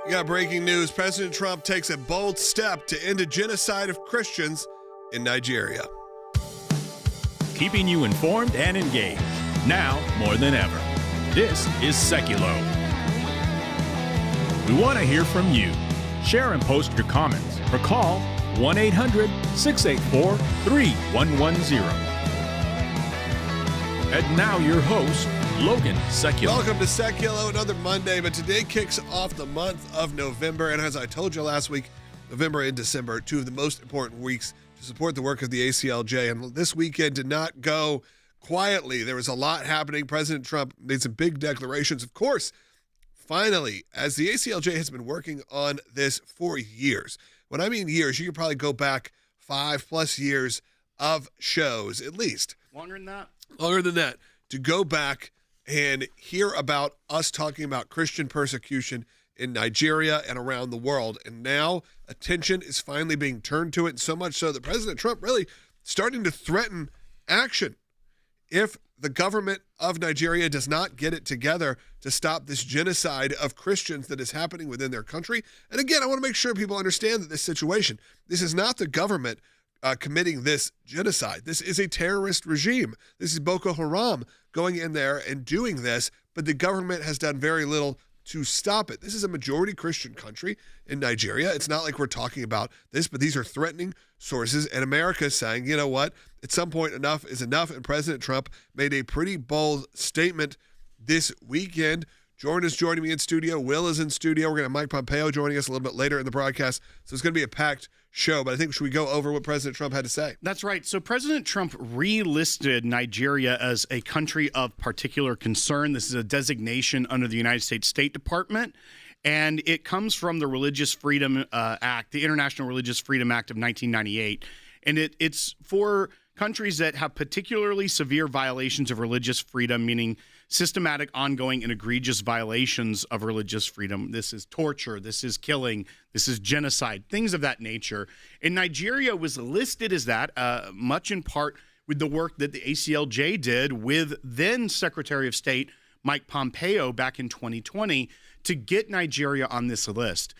We got breaking news. President Trump takes a bold step to end a genocide of Christians in Nigeria. Keeping you informed and engaged, now more than ever. This is Sekulow. We want to hear from you. Share and post your comments or call 1-800-684-3110. And now your host, Logan Sekulow. Welcome to Sekulow, another Monday, but today kicks off the month of November. And as I told you last week, November and December, two of the most important weeks to support the work of the ACLJ. And this weekend did not go quietly. There was a lot happening. President Trump made some big declarations. Of course, finally, as the ACLJ has been working on this for years. When I mean years, you could probably go back 5+ years of shows, at least. Longer than that? Longer than that. To go back and hear about us talking about Christian persecution in Nigeria and around the world. And now attention is finally being turned to it, so much so that President Trump really starting to threaten action if the government of Nigeria does not get it together to stop this genocide of Christians that is happening within their country. And again, I want to make sure people understand that this situation, this is not the government committing this genocide. This is a terrorist regime. This is Boko Haram going in there and doing this, but the government has done very little to stop it. This is a majority Christian country in Nigeria. It's not like we're talking about this, but these are threatening sources, and America is saying, you know what, at some point enough is enough, and President Trump made a pretty bold statement this weekend. Jordan is joining me in studio. Will is in studio. We're going to have Mike Pompeo joining us a little bit later in the broadcast, so it's going to be a packed show, but I think should we go over what President Trump had to say? That's right. So President Trump relisted Nigeria as a country of particular concern. This is a designation under the United States State Department, and it comes from the Religious Freedom Act, the International Religious Freedom Act of 1998, and it's for countries that have particularly severe violations of religious freedom, meaning systematic, ongoing, and egregious violations of religious freedom. This is torture, this is killing, this is genocide, things of that nature. And Nigeria was listed as that, much in part with the work that the ACLJ did with then Secretary of State Mike Pompeo back in 2020 to get Nigeria on this list.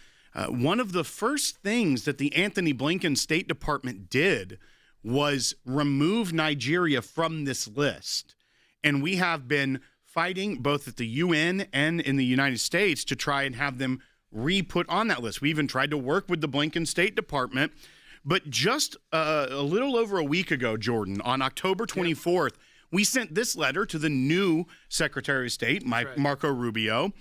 One of the first things that the Anthony Blinken State Department did was remove Nigeria from this list. And we have been fighting both at the UN and in the United States to try and have them re-put on that list. We even tried to work with the Blinken State Department. But just a little over a week ago, Jordan, on October 24th, we sent this letter to the new Secretary of State, Marco Rubio,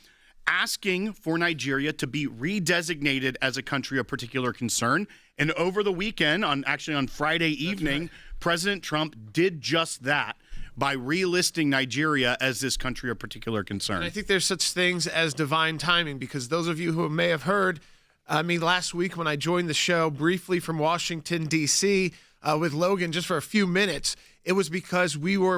asking for Nigeria to be redesignated as a country of particular concern. And over the weekend, on Friday evening, President Trump did just that by relisting Nigeria as this country of particular concern. And I think there's such things as divine timing, because those of you who may have heard me last week when I joined the show briefly from Washington, D.C., with Logan just for a few minutes, it was because we were,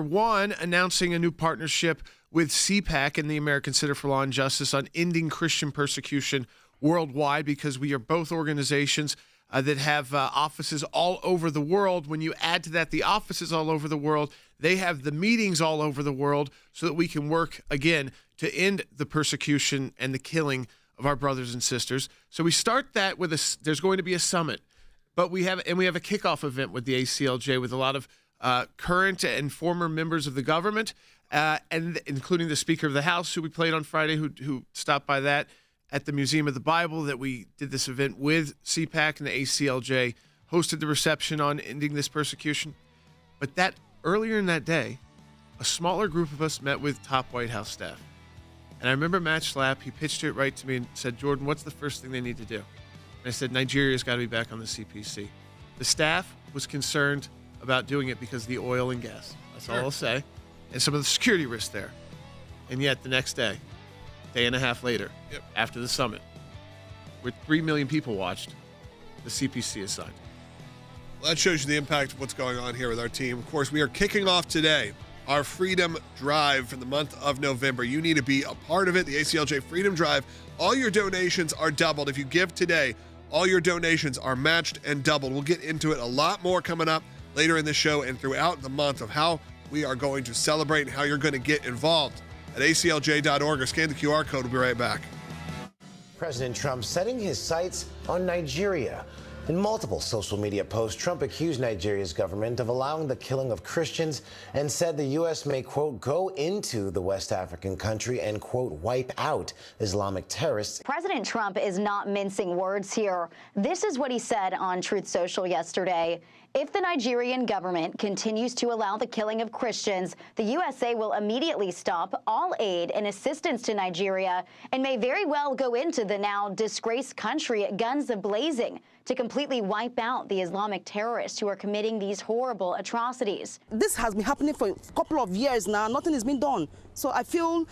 announcing a new partnership with CPAC and the American Center for Law and Justice on ending Christian persecution worldwide, because we are both organizations that have offices all over the world. When you add to that the offices all over the world, they have the meetings all over the world so that we can work, again, to end the persecution and the killing of our brothers and sisters. So we start that with there's going to be a summit, but we have a kickoff event with the ACLJ with a lot of current and former members of the government, and including the Speaker of the House, who we played on Friday, who stopped by that at the Museum of the Bible, that we did this event with CPAC, and the ACLJ hosted the reception on ending this persecution. But that earlier in that day, a smaller group of us met with top White House staff. And I remember Matt Schlapp, he pitched it right to me and said, Jordan, what's the first thing they need to do? And I said, Nigeria's got to be back on the CPC. The staff was concerned about doing it because of the oil and gas. That's all I'll say. And some of the security risks there. And yet the next day and a half later, after the summit, where 3 million people watched, the CPC is signed. Well, that shows you the impact of what's going on here with our team. Of course, we are kicking off today our Freedom Drive for the month of November. You need to be a part of it. The ACLJ Freedom Drive, all your donations are doubled. If you give today, all your donations are matched and doubled. We'll get into it a lot more coming up later in the show and throughout the month of how we are going to celebrate and how you're going to get involved at aclj.org or scan the QR code. We'll be right back. President Trump setting his sights on Nigeria. In multiple social media posts, Trump accused Nigeria's government of allowing the killing of Christians and said the U.S. may, quote, go into the West African country and, quote, wipe out Islamic terrorists. President Trump is not mincing words here. This is what he said on Truth Social yesterday. If the Nigerian government continues to allow the killing of Christians, the USA will immediately stop all aid and assistance to Nigeria and may very well go into the now disgraced country guns a-blazing to completely wipe out the Islamic terrorists who are committing these horrible atrocities. This has been happening for a couple of years now. Nothing has been done. So I feel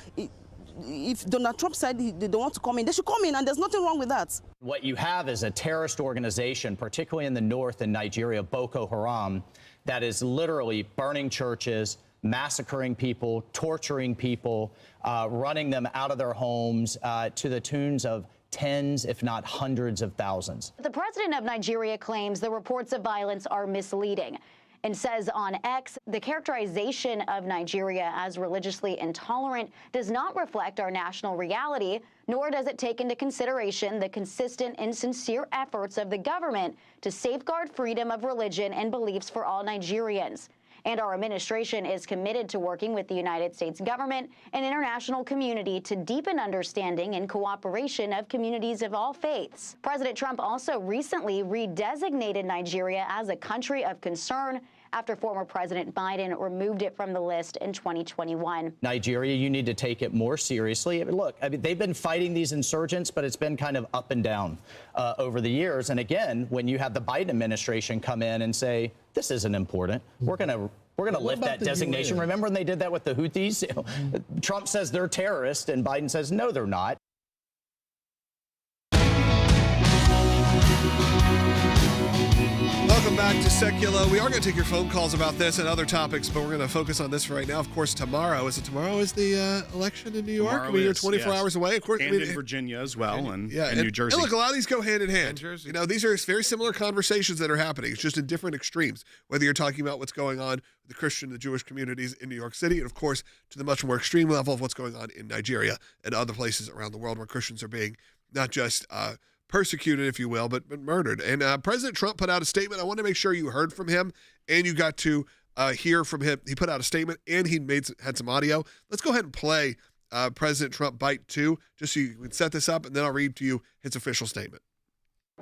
if Donald Trump said they don't want to come in, they should come in, and there's nothing wrong with that. What you have is a terrorist organization, particularly in the north in Nigeria, Boko Haram, that is literally burning churches, massacring people, torturing people, running them out of their homes to the tunes of tens, if not hundreds of thousands. The president of Nigeria claims the reports of violence are misleading and says on X, the characterization of Nigeria as religiously intolerant does not reflect our national reality, nor does it take into consideration the consistent and sincere efforts of the government to safeguard freedom of religion and beliefs for all Nigerians. And our administration is committed to working with the United States government and international community to deepen understanding and cooperation of communities of all faiths. President Trump also recently redesignated Nigeria as a country of concern after former President Biden removed it from the list in 2021. Nigeria, you need to take it more seriously. Look, they've been fighting these insurgents, but it's been kind of up and down over the years. And again, when you have the Biden administration come in and say, this isn't important, we're going to lift that designation. Remember when they did that with the Houthis? Trump says they're terrorists, and Biden says, no, they're not. Welcome back to Sekulow. We are going to take your phone calls about this and other topics, but we're going to focus on this for right now. Of course, tomorrow is the election in New York? Tomorrow You're is, 24 yes. hours away. Of course, And in Virginia as well, and New Jersey. And look, a lot of these go hand in hand. Jersey. You know, these are very similar conversations that are happening. It's just in different extremes, whether you're talking about what's going on with the Christian and the Jewish communities in New York City, and of course, to the much more extreme level of what's going on in Nigeria and other places around the world where Christians are being not just persecuted, if you will, but murdered. And President Trump put out a statement. I want to make sure you heard from him and you got to hear from him. He put out a statement and he had some audio. Let's go ahead and play President Trump Bite 2, just so you can set this up, and then I'll read to you his official statement.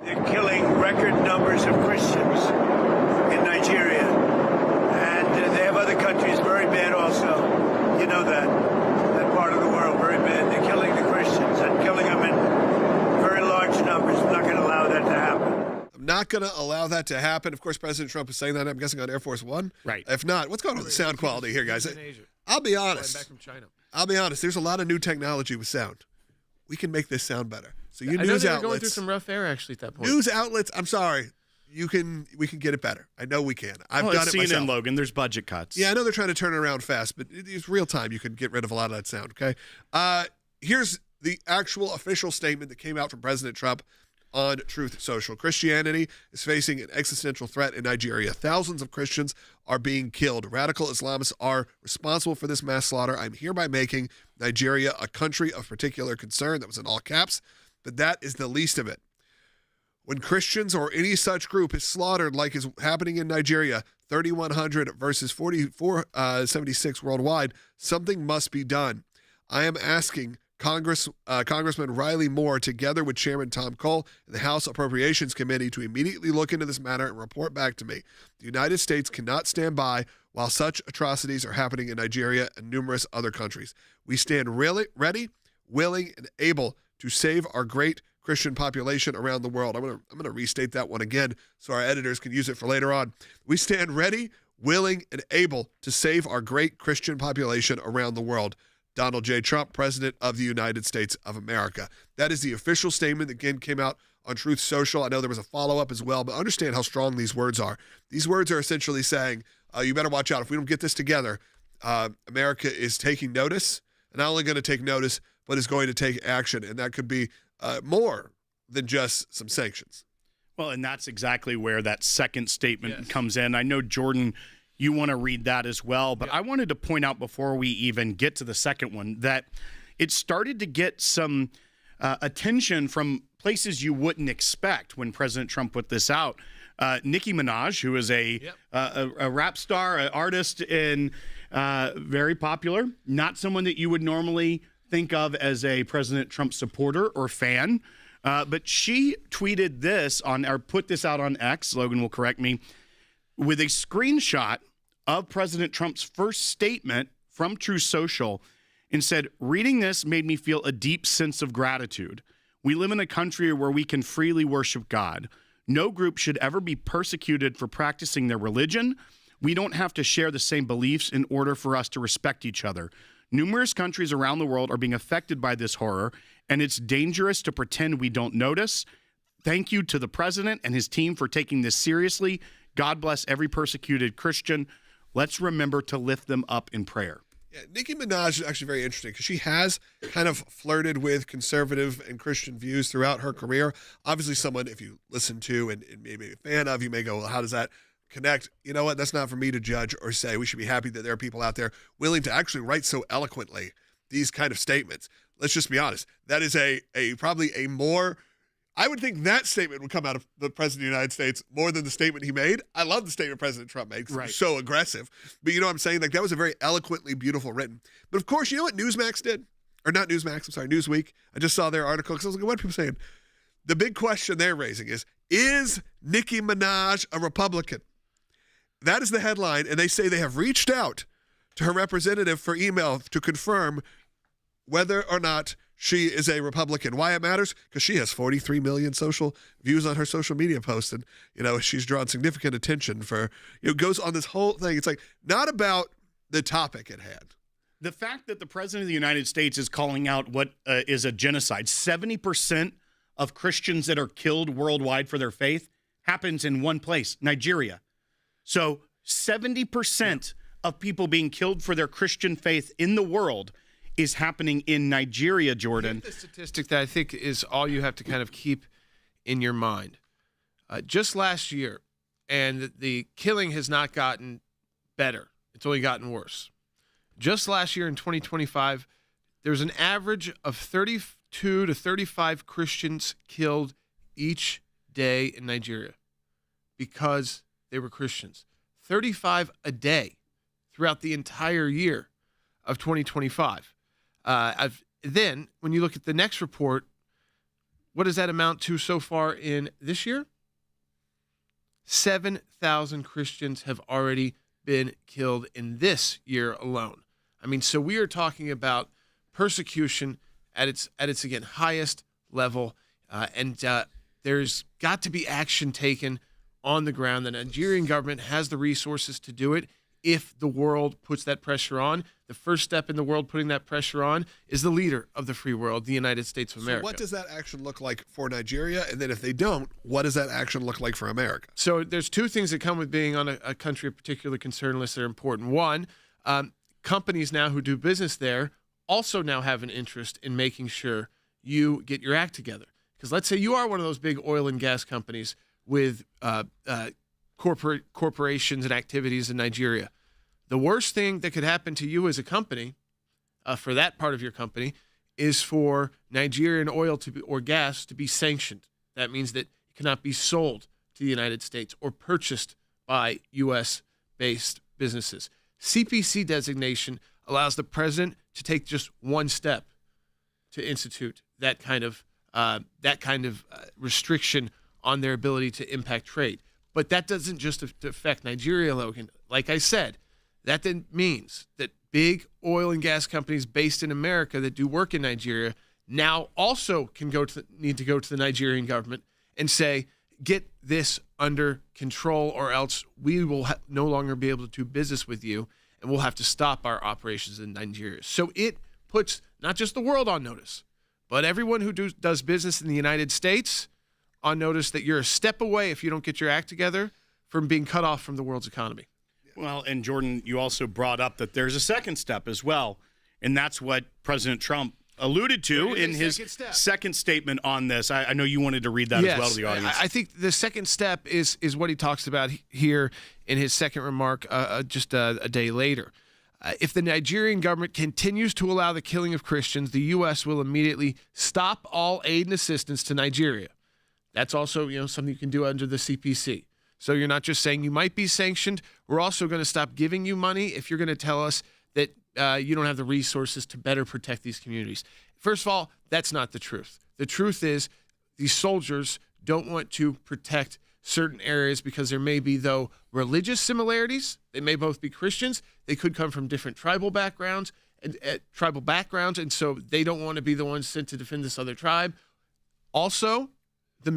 They're killing record numbers of Christians in Nigeria. And they have other countries very bad also. You know that part of the world, very bad. They're killing the Christians and killing them in very large numbers. I'm not going to allow that to happen. I'm not going to allow that to happen. Of course, President Trump is saying that, I'm guessing, on Air Force One. Right. If not, what's going on with the sound quality here, guys? In Asia. I'll be honest. Back from China. I'll be honest. There's a lot of new technology with sound. We can make this sound better. So you I know news they were going through outlets, some rough air actually at that point. news outlets. I'm sorry. We can get it better. I know we can. I've done it CNN, myself. Logan, there's budget cuts. Yeah, I know they're trying to turn it around fast, but it's real time. You can get rid of a lot of that sound. Okay. Here's the actual official statement that came out from President Trump on Truth Social. Christianity is facing an existential threat in Nigeria. Thousands of Christians are being killed. Radical Islamists are responsible for this mass slaughter. I'm hereby making Nigeria a country of particular concern. That was in all caps, but that is the least of it. When Christians or any such group is slaughtered like is happening in Nigeria, 3,100 versus 476 worldwide, something must be done. I am asking Congressman Riley Moore, together with Chairman Tom Cole and the House Appropriations Committee, to immediately look into this matter and report back to me. The United States cannot stand by while such atrocities are happening in Nigeria and numerous other countries. We stand ready, willing, and able to save our great Christian population around the world. I'm going to restate that one again so our editors can use it for later on. We stand ready, willing, and able to save our great Christian population around the world. Donald J. Trump, President of the United States of America. That is the official statement that again came out on Truth Social. I know there was a follow-up as well, but understand how strong these words are. These words are essentially saying, you better watch out. If we don't get this together, America is taking notice, and not only going to take notice, but is going to take action, and that could be more than just some sanctions. Well, and that's exactly where that second statement comes in. I know, Jordan, you want to read that as well, but I wanted to point out before we even get to the second one that it started to get some attention from places you wouldn't expect when President Trump put this out. Nicki Minaj, who is a rap star, an artist, and very popular, not someone that you would normally think of as a President Trump supporter or fan. But she tweeted this or put this out on X, Logan will correct me, with a screenshot of President Trump's first statement from Truth Social, and said, reading this made me feel a deep sense of gratitude. We live in a country where we can freely worship God. No group should ever be persecuted for practicing their religion. We don't have to share the same beliefs in order for us to respect each other. Numerous countries around the world are being affected by this horror, and it's dangerous to pretend we don't notice. Thank you to the president and his team for taking this seriously. God bless every persecuted Christian. Let's remember to lift them up in prayer. Yeah, Nicki Minaj is actually very interesting because she has kind of flirted with conservative and Christian views throughout her career. Obviously, someone, if you listen to and maybe a fan of, you may go, well, how does that connect? You know what? That's not for me to judge or say. We should be happy that there are people out there willing to actually write so eloquently these kind of statements. Let's just be honest. That is probably a more, I would think that statement would come out of the President of the United States more than the statement he made. I love the statement President Trump made because it was so aggressive. But you know what I'm saying? Like, that was a very eloquently beautiful written. But of course, you know what Newsmax did? Or not Newsmax, I'm sorry, Newsweek. I just saw their article because I was like, what are people saying? The big question they're raising is Nicki Minaj a Republican? That is the headline, and they say they have reached out to her representative for email to confirm whether or not she is a Republican. Why it matters? Because she has 43 million social views on her social media posts, and she's drawn significant attention for. Goes on this whole thing. It's like not about the topic at hand. The fact that the president of the United States is calling out what is a genocide. 70% of Christians that are killed worldwide for their faith happens in one place, Nigeria. So 70% of people being killed for their Christian faith in the world is happening in Nigeria, Jordan. The statistic that I think is all you have to kind of keep in your mind. Just last year, and the killing has not gotten better. It's only gotten worse. Just last year in 2025, there's an average of 32 to 35 Christians killed each day in Nigeria because they were Christians. 35 a day throughout the entire year of 2025. Then, when you look at the next report, what does that amount to so far in this year? 7,000 Christians have already been killed in this year alone. I mean, so we are talking about persecution at its again highest level, and there's got to be action taken on the ground. The Nigerian government has the resources to do it if the world puts that pressure on. The first step in the world putting that pressure on is the leader of the free world, the United States of America. So what does that action look like for Nigeria? And then if they don't, what does that action look like for America? So there's two things that come with being on a country of particular concern list that are important. One, companies now who do business there also now have an interest in making sure you get your act together. Because let's say you are one of those big oil and gas companies with corporations and activities in Nigeria. The worst thing that could happen to you as a company, for that part of your company, is for Nigerian oil or gas to be sanctioned. That means that it cannot be sold to the United States or purchased by U.S.-based businesses. CPC designation allows the president to take just one step to institute that kind of restriction on their ability to impact trade. But that doesn't just affect Nigeria, Logan. Like I said, that then means that big oil and gas companies based in America that do work in Nigeria now also can need to go to the Nigerian government and say, get this under control or else we will no longer be able to do business with you and we'll have to stop our operations in Nigeria. So it puts not just the world on notice, but everyone who does business in the United States on notice that you're a step away, if you don't get your act together, from being cut off from the world's economy. Well, and Jordan, you also brought up that there's a second step as well, and that's what President Trump alluded to in his second statement on this. I know you wanted to read that as well to the audience. I think the second step is what he talks about here in his second remark just a day later. If the Nigerian government continues to allow the killing of Christians, the U.S. will immediately stop all aid and assistance to Nigeria. That's also, something you can do under the CPC. So you're not just saying you might be sanctioned. We're also going to stop giving you money if you're going to tell us that you don't have the resources to better protect these communities. First of all, that's not the truth. The truth is these soldiers don't want to protect certain areas because there may be, though, religious similarities. They may both be Christians. They could come from different tribal backgrounds, and so they don't want to be the ones sent to defend this other tribe. Also, the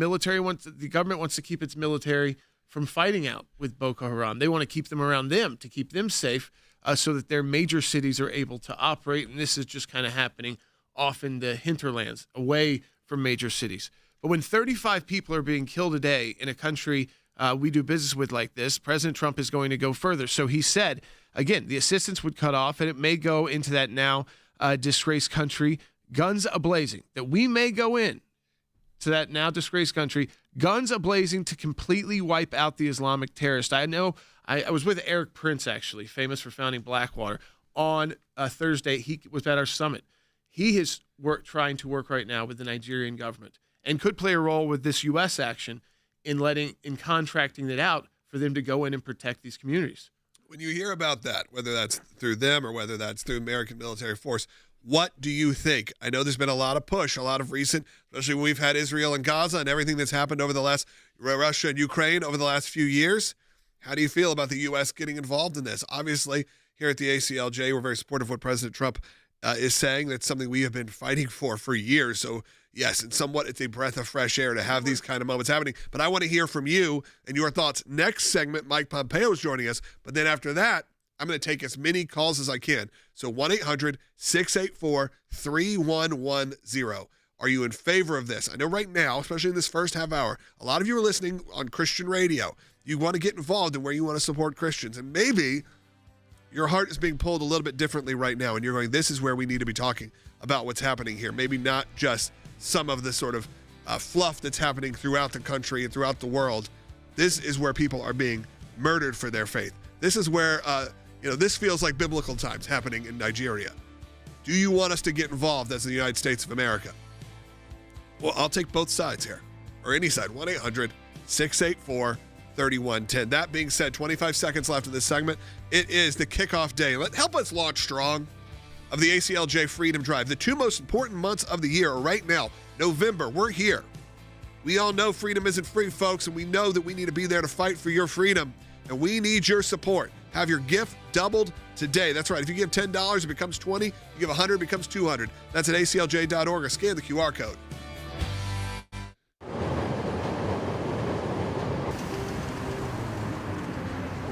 government wants to keep its military from fighting out with Boko Haram. They want to keep them around them to keep them safe so that their major cities are able to operate. And this is just kind of happening off in the hinterlands, away from major cities. But when 35 people are being killed a day in a country we do business with like this, President Trump is going to go further. So he said, again, the assistance would cut off, and it may go into that now disgraced country, guns a-blazing, that we may go in to that now disgraced country, guns a-blazing to completely wipe out the Islamic terrorist. I know I was with Eric Prince, actually, famous for founding Blackwater, on Thursday. He was at our summit. He is trying to work right now with the Nigerian government and could play a role with this U.S. action in contracting that out for them to go in and protect these communities. When you hear about that, whether that's through them or whether that's through American military force, what do you think? I know there's been a lot of push, a lot of recent, especially when we've had Israel and Gaza and everything that's happened over the last, Russia and Ukraine over the last few years. How do you feel about the U.S. getting involved in this? Obviously, here at the ACLJ, we're very supportive of what President Trump is saying. That's something we have been fighting for years. So, yes, and somewhat it's a breath of fresh air to have these kind of moments happening. But I want to hear from you and your thoughts. Next segment, Mike Pompeo is joining us. But then after that, I'm going to take as many calls as I can. So 1-800-684-3110. Are you in favor of this? I know right now, especially in this first half hour, a lot of you are listening on Christian radio. You want to get involved in where you want to support Christians. And maybe your heart is being pulled a little bit differently right now. And you're going, this is where we need to be talking about what's happening here. Maybe not just some of the sort of fluff that's happening throughout the country and throughout the world. This is where people are being murdered for their faith. This is where, this feels like biblical times happening in Nigeria. Do you want us to get involved as the United States of America? Well, I'll take both sides here, or any side. 1-800-684-3110. That being said, 25 seconds left of this segment. It is the kickoff day. Help us launch strong of the ACLJ Freedom Drive. The two most important months of the year are right now. November, we're here. We all know freedom isn't free, folks, and we know that we need to be there to fight for your freedom, and we need your support. Have your gift doubled today. That's right. If you give $10, it becomes $20. You give $100, it becomes $200. That's at aclj.org, or scan the QR code.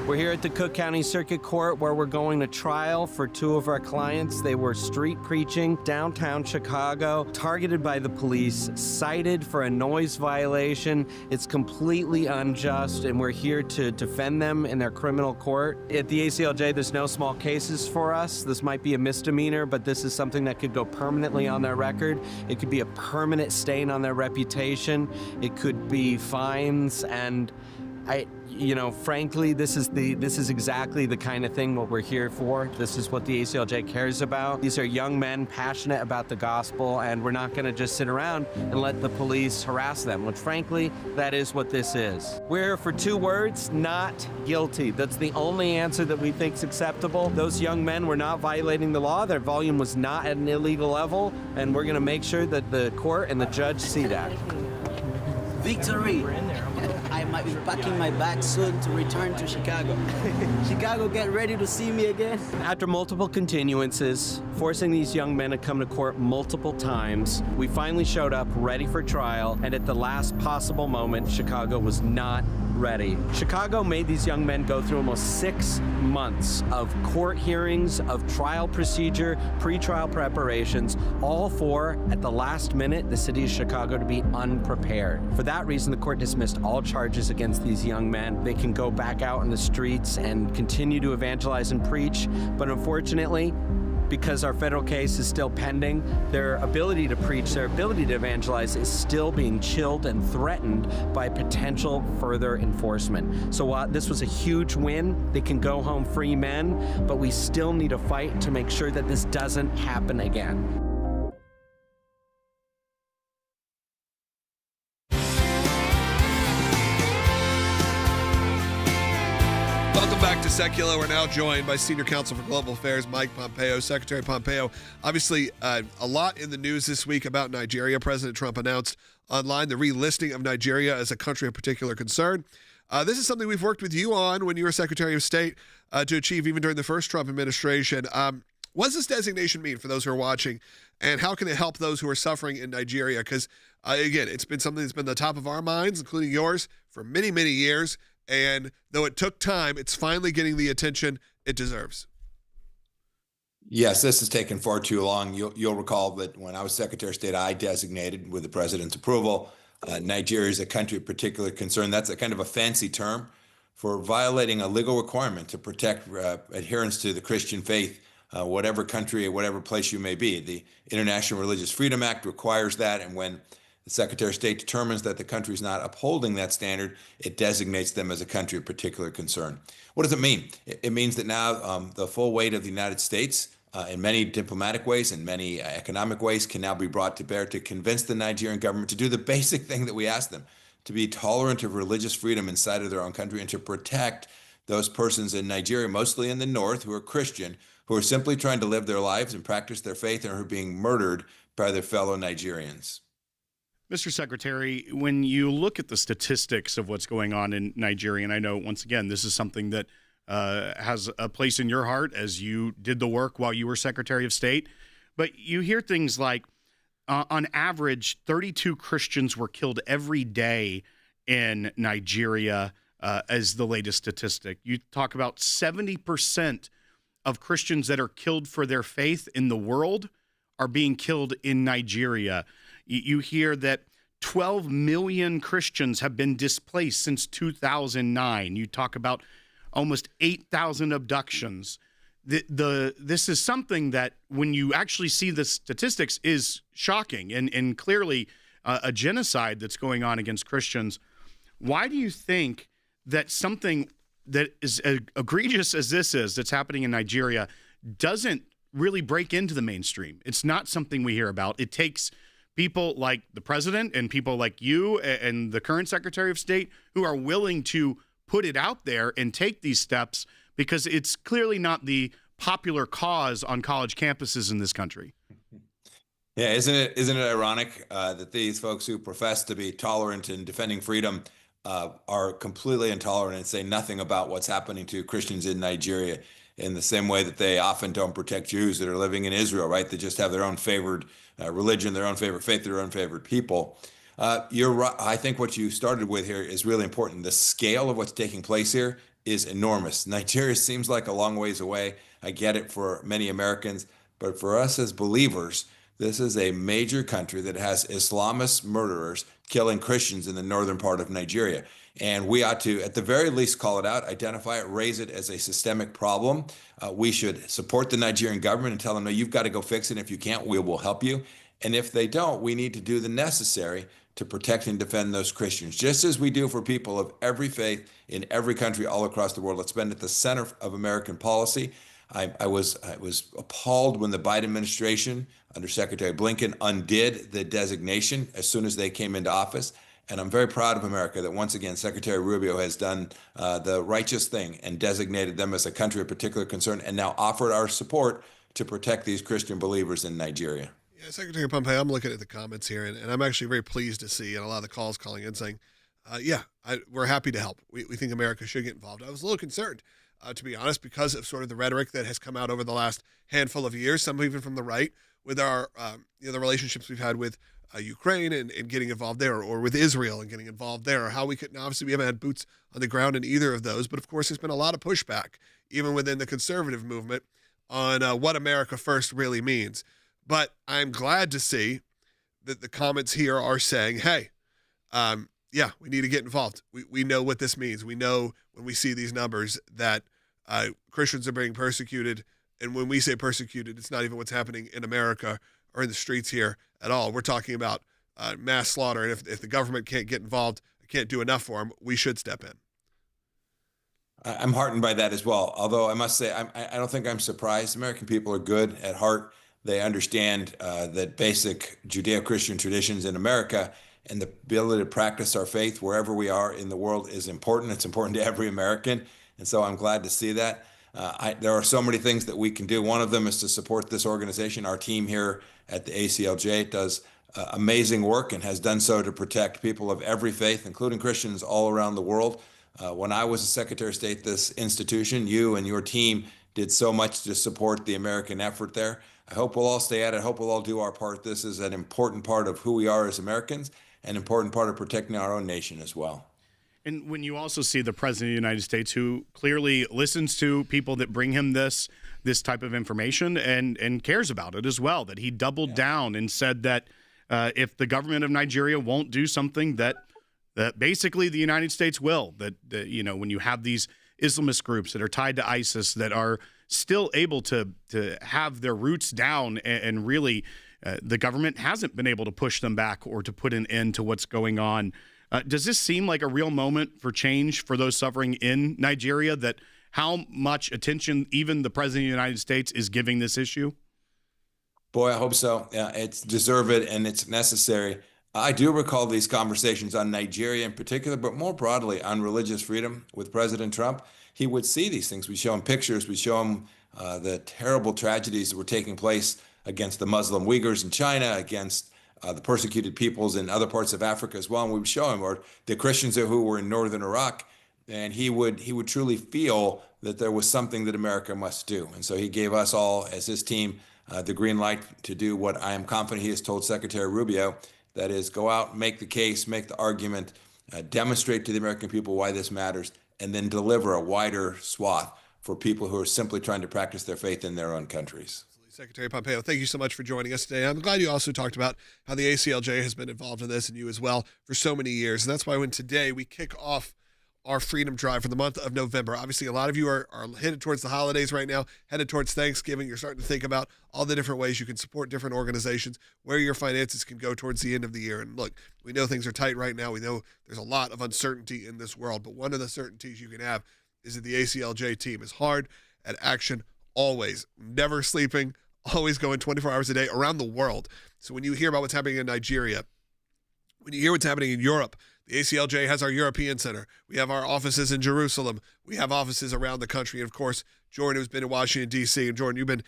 We're here at the Cook County Circuit Court where we're going to trial for two of our clients. They were street preaching downtown Chicago, targeted by the police, cited for a noise violation. It's completely unjust, and we're here to defend them in their criminal court. At the ACLJ, there's no small cases for us. This might be a misdemeanor, but this is something that could go permanently on their record. It could be a permanent stain on their reputation. It could be fines, and frankly, this is exactly the kind of thing what we're here for. This is what the ACLJ cares about. These are young men passionate about the gospel, and we're not going to just sit around and let the police harass them, which frankly, that is what this is. We're for two words, not guilty. That's the only answer that we think is acceptable. Those young men were not violating the law. Their volume was not at an illegal level, and we're going to make sure that the court and the judge see that. Victory! I might be packing my bag soon to return to Chicago. Chicago, get ready to see me again. After multiple continuances, forcing these young men to come to court multiple times, we finally showed up ready for trial, and at the last possible moment, Chicago was not ready. Chicago made these young men go through almost 6 months of court hearings, of trial procedure, pre-trial preparations, all for, at the last minute, the city of Chicago to be unprepared. For that reason, the court dismissed all charges against these young men. They can go back out in the streets and continue to evangelize and preach, but unfortunately, because our federal case is still pending, their ability to preach, their ability to evangelize is still being chilled and threatened by potential further enforcement. So while this was a huge win, they can go home free men, but we still need to fight to make sure that this doesn't happen again. Welcome back to Sekulow. We're now joined by Senior Counsel for Global Affairs, Mike Pompeo. Secretary Pompeo, obviously a lot in the news this week about Nigeria. President Trump announced online the relisting of Nigeria as a country of particular concern. This is something we've worked with you on when you were Secretary of State to achieve even during the first Trump administration. What does this designation mean for those who are watching, and how can it help those who are suffering in Nigeria? Because, again, it's been something that's been the top of our minds, including yours, for many, many years. And though it took time, it's finally getting the attention it deserves. Yes, this has taken far too long. You'll recall that when I was Secretary of State, I designated, with the president's approval, Nigeria is a country of particular concern. That's a kind of a fancy term for violating a legal requirement to protect adherence to the Christian faith, whatever country or whatever place you may be. The International Religious Freedom Act requires that, and when the Secretary of State determines that the country is not upholding that standard, it designates them as a country of particular concern. What does it mean? It means that now the full weight of the United States, in many diplomatic ways and many economic ways, can now be brought to bear to convince the Nigerian government to do the basic thing that we asked them, to be tolerant of religious freedom inside of their own country and to protect those persons in Nigeria, mostly in the north, who are Christian, who are simply trying to live their lives and practice their faith and who are being murdered by their fellow Nigerians. Mr. Secretary, when you look at the statistics of what's going on in Nigeria, and I know, once again, this is something that has a place in your heart as you did the work while you were Secretary of State, but you hear things like, on average, 32 Christians were killed every day in Nigeria as the latest statistic. You talk about 70% of Christians that are killed for their faith in the world are being killed in Nigeria. You hear that 12 million Christians have been displaced since 2009. You talk about almost 8,000 abductions. This is something that, when you actually see the statistics, is shocking and clearly a genocide that's going on against Christians. Why do you think that something that is as egregious as this is, that's happening in Nigeria, doesn't really break into the mainstream? It's not something we hear about. It takes people like the president and people like you and the current Secretary of State who are willing to put it out there and take these steps, because it's clearly not the popular cause on college campuses in this country. Yeah, isn't it ironic that these folks who profess to be tolerant and defending freedom are completely intolerant and say nothing about what's happening to Christians in Nigeria, in the same way that they often don't protect Jews that are living in Israel, right? They just have their own favored religion, their own favorite faith, their own favorite people. You're right. I think what you started with here is really important. The scale of what's taking place here is enormous. Nigeria seems like a long ways away. I get it for many Americans, but for us as believers, this is a major country that has Islamist murderers killing Christians in the northern part of Nigeria. And we ought to, at the very least, call it out, identify it, raise it as a systemic problem. We should support the Nigerian government and tell them, no, you've got to go fix it. If you can't, we will help you. And if they don't, we need to do the necessary to protect and defend those Christians, just as we do for people of every faith in every country all across the world. It's been at the center of American policy. I was appalled when the Biden administration, under Secretary Blinken, undid the designation as soon as they came into office. And I'm very proud of America that, once again, Secretary Rubio has done the righteous thing and designated them as a country of particular concern, and now offered our support to protect these Christian believers in Nigeria. Yeah, Secretary Pompeo, I'm looking at the comments here, and I'm actually very pleased to see, and a lot of the calls calling in saying, we're happy to help. We think America should get involved. I was a little concerned, to be honest, because of sort of the rhetoric that has come out over the last handful of years, some even from the right, with our the relationships we've had with Ukraine and getting involved there, or with Israel and getting involved there, or how we couldn't, obviously we haven't had boots on the ground in either of those, but of course there's been a lot of pushback, even within the conservative movement, on what America First really means. But I'm glad to see that the comments here are saying, hey, we need to get involved. We know what this means. We know when we see these numbers that Christians are being persecuted And when we say persecuted, it's not even what's happening in America or in the streets here at all. We're talking about mass slaughter. And if the government can't get involved, can't do enough for them, we should step in. I'm heartened by that as well. Although I must say, I don't think I'm surprised. American people are good at heart. They understand that basic Judeo-Christian traditions in America and the ability to practice our faith wherever we are in the world is important. It's important to every American. And so I'm glad to see that. There are so many things that we can do. One of them is to support this organization. Our team here at the ACLJ does amazing work and has done so to protect people of every faith, including Christians all around the world. When I was a Secretary of State, this institution, you and your team did so much to support the American effort there. I hope we'll all stay at it. I hope we'll all do our part. This is an important part of who we are as Americans, an important part of protecting our own nation as well. And when you also see the President of the United States, who clearly listens to people that bring him this type of information and cares about it as well, that he doubled down and said that if the government of Nigeria won't do something, that basically the United States will. That when you have these Islamist groups that are tied to ISIS that are still able to have their roots down and really the government hasn't been able to push them back or to put an end to what's going on. Does this seem like a real moment for change for those suffering in Nigeria, that how much attention even the President of the United States is giving this issue? Boy, I hope so. Yeah, it's deserved and it's necessary. I do recall these conversations on Nigeria in particular, but more broadly on religious freedom with President Trump. He would see these things. We show him pictures. We show him the terrible tragedies that were taking place against the Muslim Uyghurs in China, against the persecuted peoples in other parts of Africa as well. And we would show him, or the Christians who were in northern Iraq, and he would truly feel that there was something that America must do. And so he gave us all, as his team, the green light to do what I am confident he has told Secretary Rubio, that is, go out, make the case, make the argument, demonstrate to the American people why this matters, and then deliver a wider swath for people who are simply trying to practice their faith in their own countries. Secretary Pompeo, thank you so much for joining us today. I'm glad you also talked about how the ACLJ has been involved in this, and you as well, for so many years. And that's why when today we kick off our Freedom Drive for the month of November. Obviously, a lot of you are headed towards the holidays right now, headed towards Thanksgiving. You're starting to think about all the different ways you can support different organizations, where your finances can go towards the end of the year. And look, we know things are tight right now. We know there's a lot of uncertainty in this world, but one of the certainties you can have is that the ACLJ team is hard at action always, never sleeping, always going 24 hours a day around the world. So when you hear about what's happening in Nigeria, when you hear what's happening in Europe, the ACLJ has our European Center. We have our offices in Jerusalem. We have offices around the country. And, of course, Jordan, who's been in Washington, D.C. And, Jordan, you've been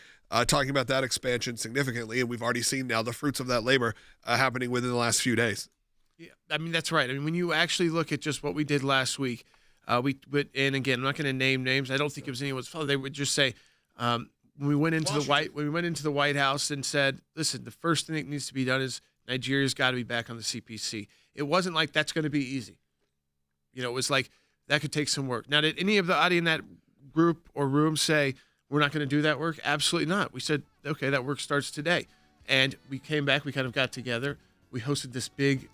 talking about that expansion significantly, and we've already seen now the fruits of that labor happening within the last few days. Yeah, I mean, that's right. I mean, when you actually look at just what we did last week, and again, I'm not going to name names. I don't think it was anyone's fault. They would just say, when we went into the White House and said, listen, the first thing that needs to be done is Nigeria's got to be back on the CPC. It wasn't like that's going to be easy. It was like that could take some work. Now, did any of the audience in that group or room say we're not going to do that work? Absolutely not. We said, okay, that work starts today. And we came back. We kind of got together. We hosted this big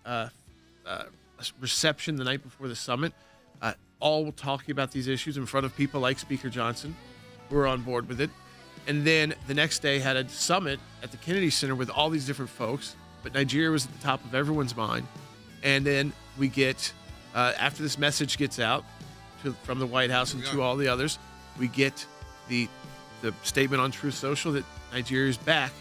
reception the night before the summit, all talking about these issues in front of people like Speaker Johnson, who were on board with it. And then the next day had a summit at the Kennedy Center with all these different folks. But Nigeria was at the top of everyone's mind. And then we get, after this message gets out from the White House and to all the others, we get the statement on Truth Social that Nigeria is back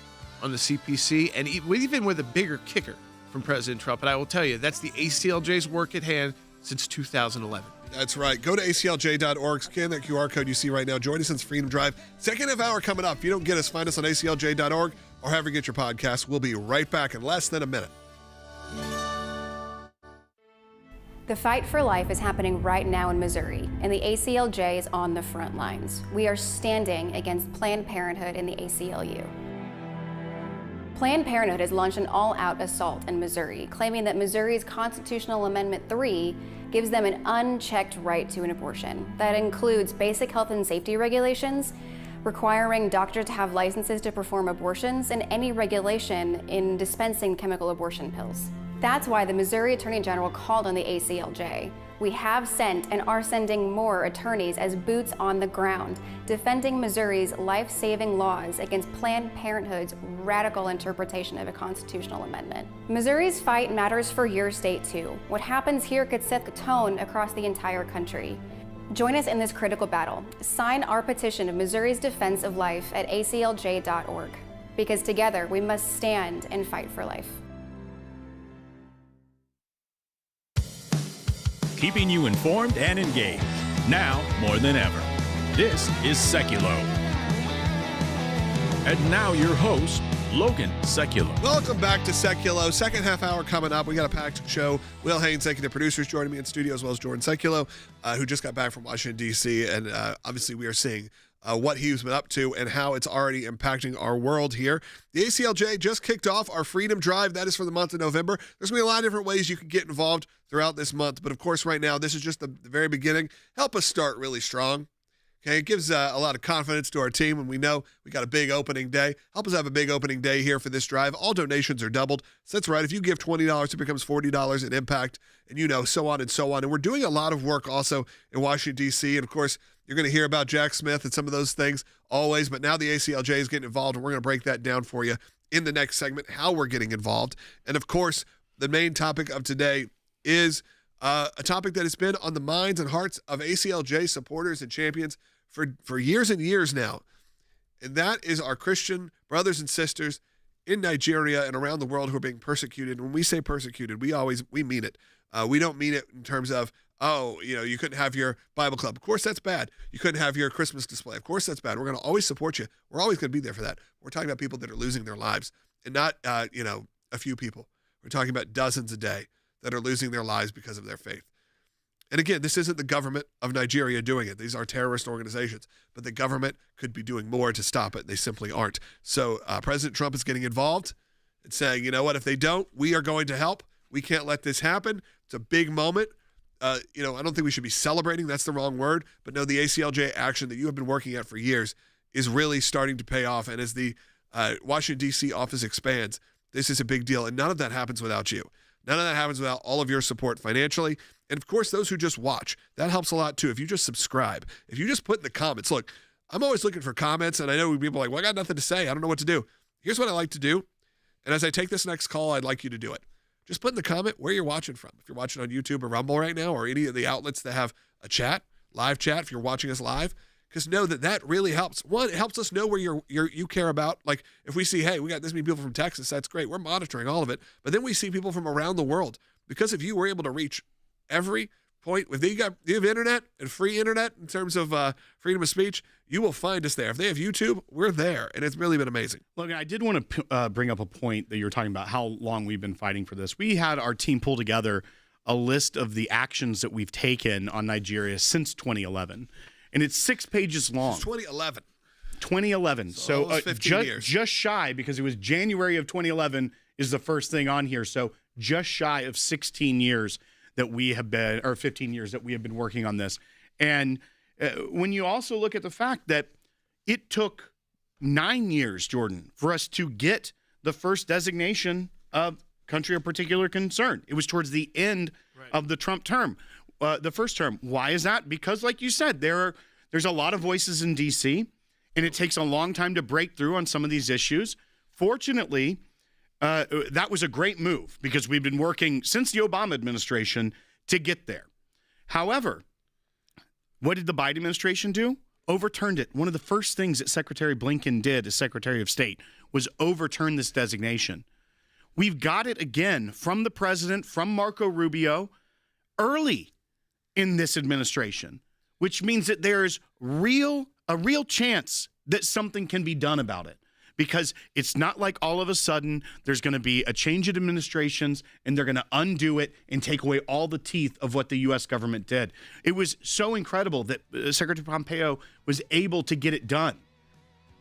on the CPC, and even with a bigger kicker from President Trump. And I will tell you, that's the ACLJ's work at hand since 2011. That's right. Go to aclj.org, scan that QR code you see right now. Join us in Freedom Drive. Second half hour coming up. If you don't get us, find us on aclj.org or however you get your podcast. We'll be right back in less than a minute. The fight for life is happening right now in Missouri, and the ACLJ is on the front lines. We are standing against Planned Parenthood and the ACLU. Planned Parenthood has launched an all-out assault in Missouri, claiming that Missouri's Constitutional Amendment 3 gives them an unchecked right to an abortion. That includes basic health and safety regulations, requiring doctors to have licenses to perform abortions, and any regulation in dispensing chemical abortion pills. That's why the Missouri Attorney General called on the ACLJ. We have sent and are sending more attorneys as boots on the ground, defending Missouri's life-saving laws against Planned Parenthood's radical interpretation of a constitutional amendment. Missouri's fight matters for your state too. What happens here could set the tone across the entire country. Join us in this critical battle. Sign our petition of Missouri's defense of life at aclj.org. Because together we must stand and fight for life. Keeping you informed and engaged, now more than ever. This is Sekulow. And now your host, Logan Sekulow. Welcome back to Sekulow. Second half hour coming up. We got a packed show. Will Haynes, executive producers, joining me in studio, as well as Jordan Sekulow, who just got back from Washington, D.C. And obviously we are seeing what he's been up to and how it's already impacting our world here. The ACLJ just kicked off our Freedom Drive. That is for the month of November. There's going to be a lot of different ways you can get involved throughout this month. But of course, right now, this is just the very beginning. Help us start really strong. Okay, it gives a lot of confidence to our team when we know we got a big opening day. Help us have a big opening day here for this drive. All donations are doubled. So that's right. If you give $20, it becomes $40 in impact, and so on and so on. And we're doing a lot of work also in Washington, D.C. And of course, you're going to hear about Jack Smith and some of those things always. But now the ACLJ is getting involved, and we're going to break that down for you in the next segment, how we're getting involved. And of course, the main topic of today is a topic that has been on the minds and hearts of ACLJ supporters and champions for years and years now. And that is our Christian brothers and sisters in Nigeria and around the world who are being persecuted. When we say persecuted, we mean it. We don't mean it in terms of, you couldn't have your Bible club. Of course, that's bad. You couldn't have your Christmas display. Of course, that's bad. We're going to always support you. We're always going to be there for that. We're talking about people that are losing their lives, and not, a few people. We're talking about dozens a day that are losing their lives because of their faith. And again, this isn't the government of Nigeria doing it. These are terrorist organizations. But the government could be doing more to stop it. They simply aren't. So President Trump is getting involved and saying, you know what, if they don't, we are going to help. We can't let this happen. It's a big moment. I don't think we should be celebrating. That's the wrong word. But no, the ACLJ action that you have been working at for years is really starting to pay off. And as the Washington, D.C. office expands, this is a big deal. And none of that happens without you. None of that happens without all of your support financially. And of course, those who just watch, that helps a lot too. If you just subscribe, if you just put in the comments, look, I'm always looking for comments, and I know people are like, well, I got nothing to say. I don't know what to do. Here's what I like to do. And as I take this next call, I'd like you to do it. Just put in the comment where you're watching from. If you're watching on YouTube or Rumble right now, or any of the outlets that have a chat, live chat, if you're watching us live, because know that really helps. One, it helps us know where you care about. Like if we see, hey, we got this many people from Texas, that's great. We're monitoring all of it. But then we see people from around the world. Because if you were able to reach every point, if you have internet and free internet in terms of freedom of speech, you will find us there. If they have YouTube, we're there. And it's really been amazing. Logan, I did want to bring up a point that you were talking about, how long we've been fighting for this. We had our team pull together a list of the actions that we've taken on Nigeria since 2011. And it's 6 pages long. It's 2011. 2011. So 15 years. Just shy, because it was January of 2011 is the first thing on here. So just shy of 16 years that we have been, or 15 years that we have been working on this. And when you also look at the fact that it took 9 years, Jordan, for us to get the first designation of country of particular concern. It was towards the end of the Trump term, the first term. Why is that? Because like you said, there's a lot of voices in D.C., and it takes a long time to break through on some of these issues. Fortunately, that was a great move because we've been working since the Obama administration to get there. However, what did the Biden administration do? Overturned it. One of the first things that Secretary Blinken did as Secretary of State was overturn this designation. We've got it again from the president, from Marco Rubio, early in this administration, which means that there's a real chance that something can be done about it. Because it's not like all of a sudden there's going to be a change in administrations and they're going to undo it and take away all the teeth of what the U.S. government did. It was so incredible that Secretary Pompeo was able to get it done.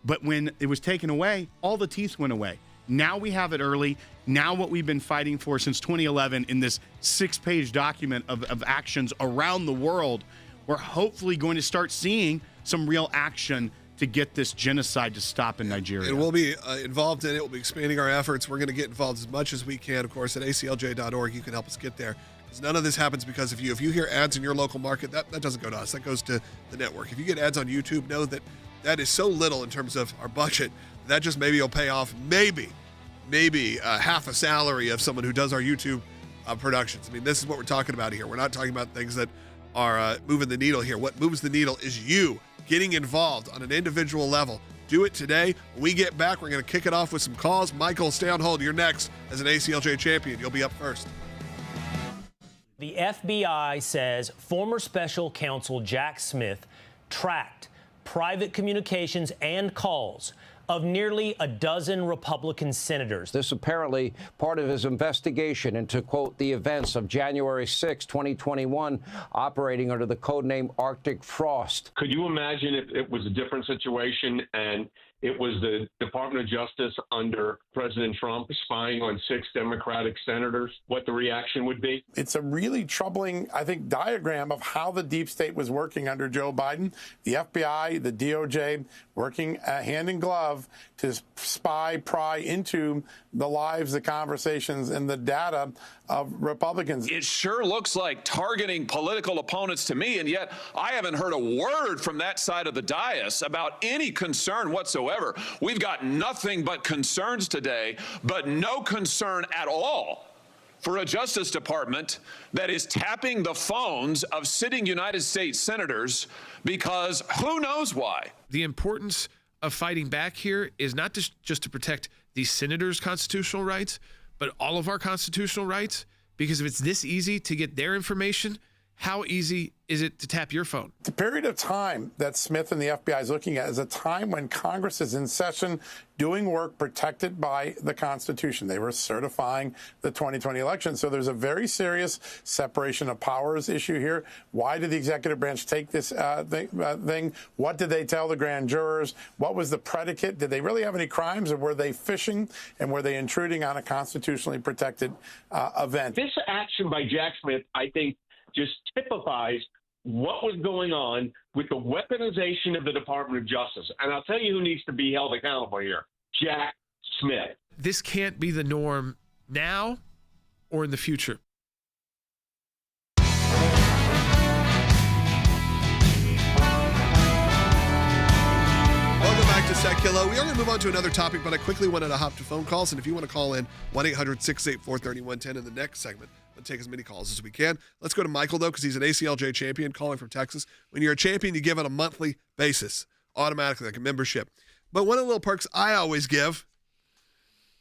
But when it was taken away, all the teeth went away. Now we have it early. Now what we've been fighting for since 2011 in this 6-page document of actions around the world, we're hopefully going to start seeing some real action to get this genocide to stop in Nigeria. And we'll be involved in it. We'll be expanding our efforts. We're going to get involved as much as we can. Of course, at aclj.org, you can help us get there. Because none of this happens because of you. If you hear ads in your local market, that doesn't go to us. That goes to the network. If you get ads on YouTube, know that that is so little in terms of our budget. That just maybe will pay off maybe half a salary of someone who does our YouTube productions. I mean, this is what we're talking about here. We're not talking about things that are moving the needle here. What moves the needle is you getting involved on an individual level. Do it today. When we get back, we're going to kick it off with some calls. Michael, stay on hold. You're next as an ACLJ champion. You'll be up first. The FBI says former special counsel Jack Smith tracked private communications and calls of nearly a dozen Republican senators. This apparently part of his investigation into, quote, the events of January 6, 2021, operating under the codename Arctic Frost. Could you imagine if it was a different situation and it was the Department of Justice under President Trump spying on 6 Democratic senators, what the reaction would be? It's a really troubling, I think, diagram of how the deep state was working under Joe Biden. The FBI, the DOJ, working hand in glove to pry into the lives, the conversations, and the data of Republicans. It sure looks like targeting political opponents to me, and yet I haven't heard a word from that side of the dais about any concern whatsoever. We've got nothing but concerns today, but no concern at all for a Justice Department that is tapping the phones of sitting United States senators because who knows why. The importance of fighting back here is not just to protect these senators' constitutional rights, but all of our constitutional rights, because if it's this easy to get their information, how easy is it to tap your phone? The period of time that Smith and the FBI is looking at is a time when Congress is in session doing work protected by the Constitution. They were certifying the 2020 election. So there's a very serious separation of powers issue here. Why did the executive branch take this thing? What did they tell the grand jurors? What was the predicate? Did they really have any crimes, or were they fishing, and were they intruding on a constitutionally protected event? This action by Jack Smith, I think, just typifies what was going on with the weaponization of the Department of Justice. And I'll tell you who needs to be held accountable here: Jack Smith. This can't be the norm now or in the future. Welcome back to Sekulow. We are going to move on to another topic, but I quickly wanted to hop to phone calls. And if you want to call in, 1-800-684-3110 in the next segment. We'll take as many calls as we can. Let's go to Michael, though, because he's an ACLJ champion calling from Texas. When you're a champion, you give on a monthly basis, automatically, like a membership. But one of the little perks I always give,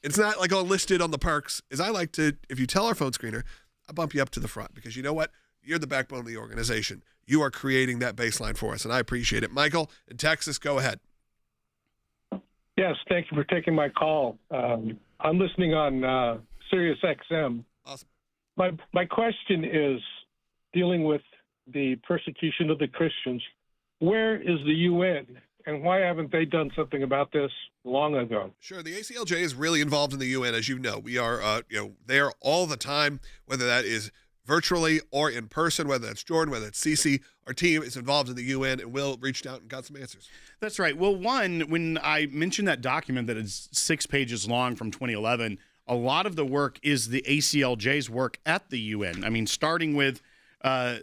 it's not like all listed on the perks, is I like to, if you tell our phone screener, I'll bump you up to the front, because you know what? You're the backbone of the organization. You are creating that baseline for us, and I appreciate it. Michael in Texas, go ahead. Yes, thank you for taking my call. I'm listening on Sirius XM. Awesome. My question is dealing with the persecution of the Christians. Where is the UN, and why haven't they done something about this long ago? Sure, the ACLJ is really involved in the UN, as you know. We are there all the time, whether that is virtually or in person, whether that's Jordan, whether it's Cece. Our team is involved in the UN, and Will reached out and got some answers. That's right. Well, one, when I mentioned that document that is 6 pages long from 2011, a lot of the work is the ACLJ's work at the UN. I mean, starting with a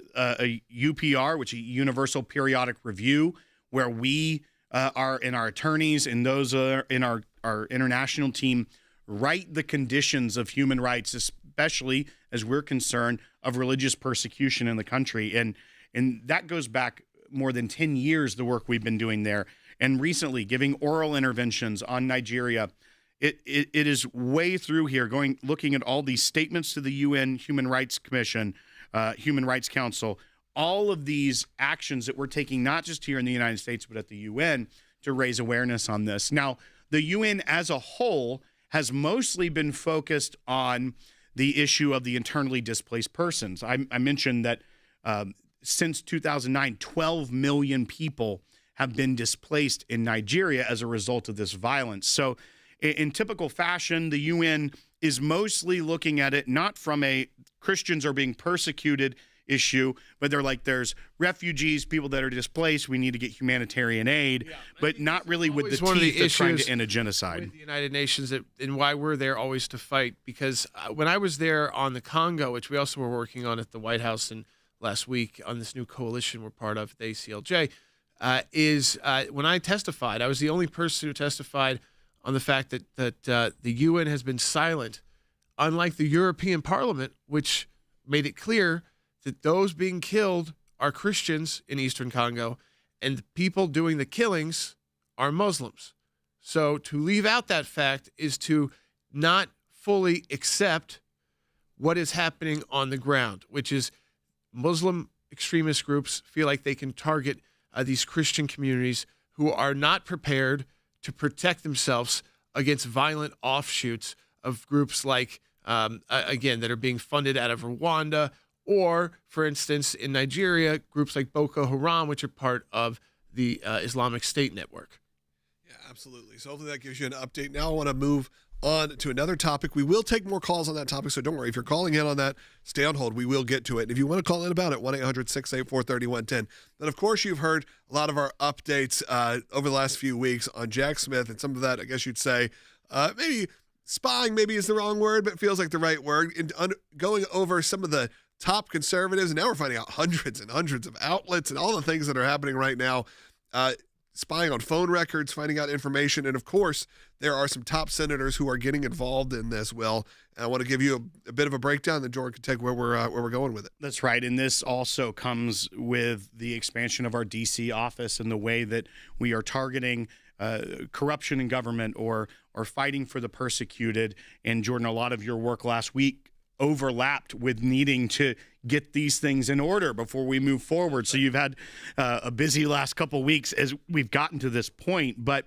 UPR, which is a Universal Periodic Review, where we are, and our attorneys and those in our international team write the conditions of human rights, especially as we're concerned of religious persecution in the country. And that goes back more than 10 years, the work we've been doing there. And recently giving oral interventions on Nigeria. It is way through here, looking at all these statements to the UN Human Rights Commission, Human Rights Council, all of these actions that we're taking, not just here in the United States, but at the UN, to raise awareness on this. Now, the UN as a whole has mostly been focused on the issue of the internally displaced persons. I mentioned that since 2009, 12 million people have been displaced in Nigeria as a result of this violence. So in typical fashion, the UN is mostly looking at it not from a Christians are being persecuted issue, but they're like, there's refugees, people that are displaced, we need to get humanitarian aid, but not really with the teeth of trying to end a genocide. With the United Nations, and why we're there always to fight, because when I was there on the Congo, which we also were working on at the White House and last week on this new coalition we're part of, the ACLJ, when I testified, I was the only person who testified on the fact that the UN has been silent, unlike the European Parliament, which made it clear that those being killed are Christians in Eastern Congo, and the people doing the killings are Muslims. So to leave out that fact is to not fully accept what is happening on the ground, which is Muslim extremist groups feel like they can target these Christian communities who are not prepared to protect themselves against violent offshoots of groups like, again, that are being funded out of Rwanda, or, for instance, in Nigeria, groups like Boko Haram, which are part of the Islamic State network. Yeah, absolutely. So hopefully that gives you an update. Now I want to move on to another topic. We will take more calls on that topic, so don't worry. If you're calling in on that, stay on hold. We will get to it. And if you want to call in about it, 1-800-684-3110. Then, of course, you've heard a lot of our updates over the last few weeks on Jack Smith, and some of that, I guess you'd say, maybe spying maybe is the wrong word, but it feels like the right word, in going over some of the top conservatives. And now we're finding out hundreds and hundreds of outlets and all the things that are happening right now, spying on phone records, finding out information. And of course, there are some top senators who are getting involved in this. Well, and I want to give you a bit of a breakdown, then Jordan can take where we're going with it. That's right. And this also comes with the expansion of our D.C. office and the way that we are targeting corruption in government or fighting for the persecuted. And Jordan, a lot of your work last week overlapped with needing to get these things in order before we move forward. So you've had a busy last couple weeks as we've gotten to this point. But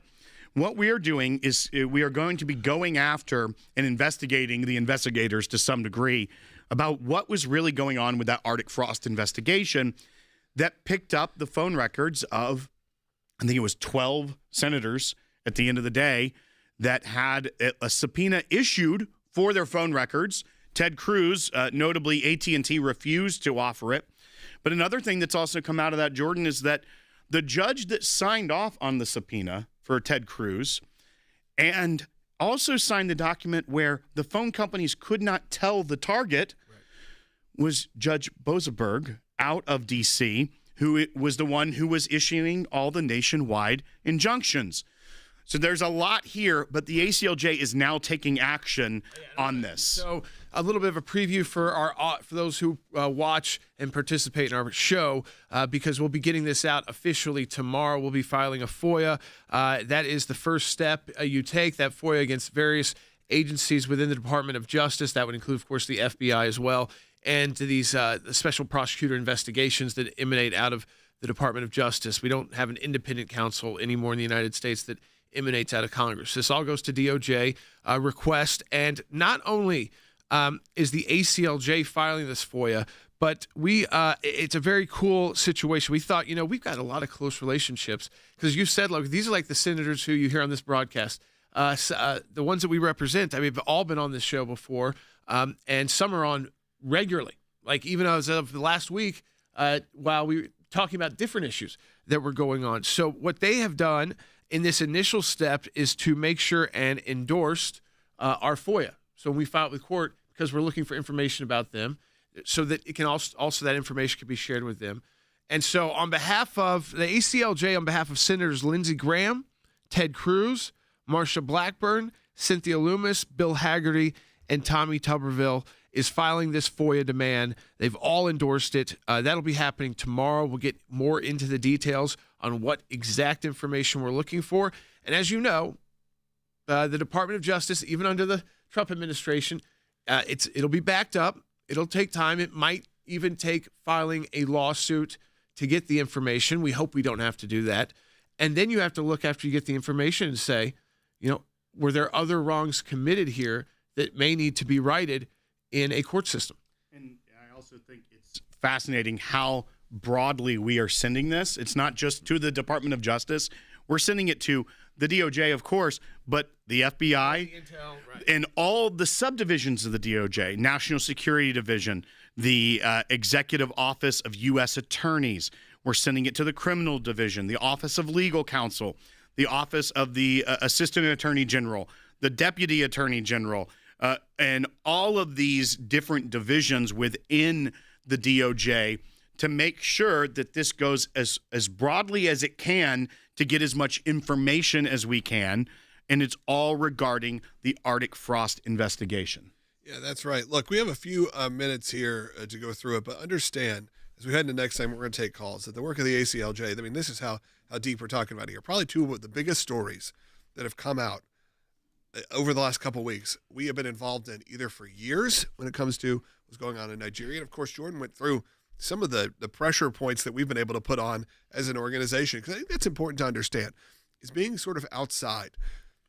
what we are doing is we are going to be going after and investigating the investigators to some degree about what was really going on with that Arctic Frost investigation that picked up the phone records of, I think it was 12 senators at the end of the day that had a subpoena issued for their phone records. Ted Cruz, notably AT&T, refused to offer it. But another thing that's also come out of that, Jordan, is that the judge that signed off on the subpoena for Ted Cruz and also signed the document where the phone companies could not tell the target was Judge Boseberg out of D.C., who was the one who was issuing all the nationwide injunctions. So there's a lot here, but the ACLJ is now taking action on this. So a little bit of a preview for those who watch and participate in our show, because we'll be getting this out officially tomorrow. We'll be filing a FOIA. That is the first step you take, that FOIA against various agencies within the Department of Justice. That would include, of course, the FBI as well, and to these the special prosecutor investigations that emanate out of the Department of Justice. We don't have an independent counsel anymore in the United States that emanates out of Congress. This all goes to DOJ request, and not only is the ACLJ filing this FOIA, but it's a very cool situation. We thought, we've got a lot of close relationships, because you said, look, these are like the senators who you hear on this broadcast, the ones that we represent. I mean, have all been on this show before, and some are on regularly. Like even as of the last week, while we were talking about different issues that were going on. So what they have done in this initial step is to make sure and endorsed our FOIA. So when we file it with court, because we're looking for information about them, so that it can also that information can be shared with them. And so on behalf of the ACLJ, on behalf of Senators Lindsey Graham, Ted Cruz, Marsha Blackburn, Cynthia Loomis, Bill Hagerty, and Tommy Tuberville, is filing this FOIA demand. They've all endorsed it. That'll be happening tomorrow. We'll get more into the details on what exact information we're looking for. And as you know, the Department of Justice, even under the Trump administration, it'll be backed up. It'll take time. It might even take filing a lawsuit to get the information. We hope we don't have to do that. And then you have to look after you get the information and say, were there other wrongs committed here that may need to be righted in a court system? And I also think it's fascinating how broadly we are sending this. It's not just to the Department of Justice. We're sending it to the DOJ, of course, but the FBI, and all the subdivisions of the DOJ, National Security Division, the Executive Office of U.S. Attorneys. We're sending it to the Criminal Division, the Office of Legal Counsel, the Office of the Assistant Attorney General, the Deputy Attorney General, and all of these different divisions within the DOJ to make sure that this goes as broadly as it can to get as much information as we can. And it's all regarding the Arctic frost investigation. Yeah, that's right. Look, we have a few minutes here to go through it, but understand, as we head into next time, we're going to take calls, that the work of the ACLJ, I mean, this is how deep we're talking about here. Probably two of the biggest stories that have come out over the last couple of weeks. We have been involved in either for years when it comes to what's going on in Nigeria. And, of course, Jordan went through some of the pressure points that we've been able to put on as an organization, because I think that's important to understand, is being sort of outside.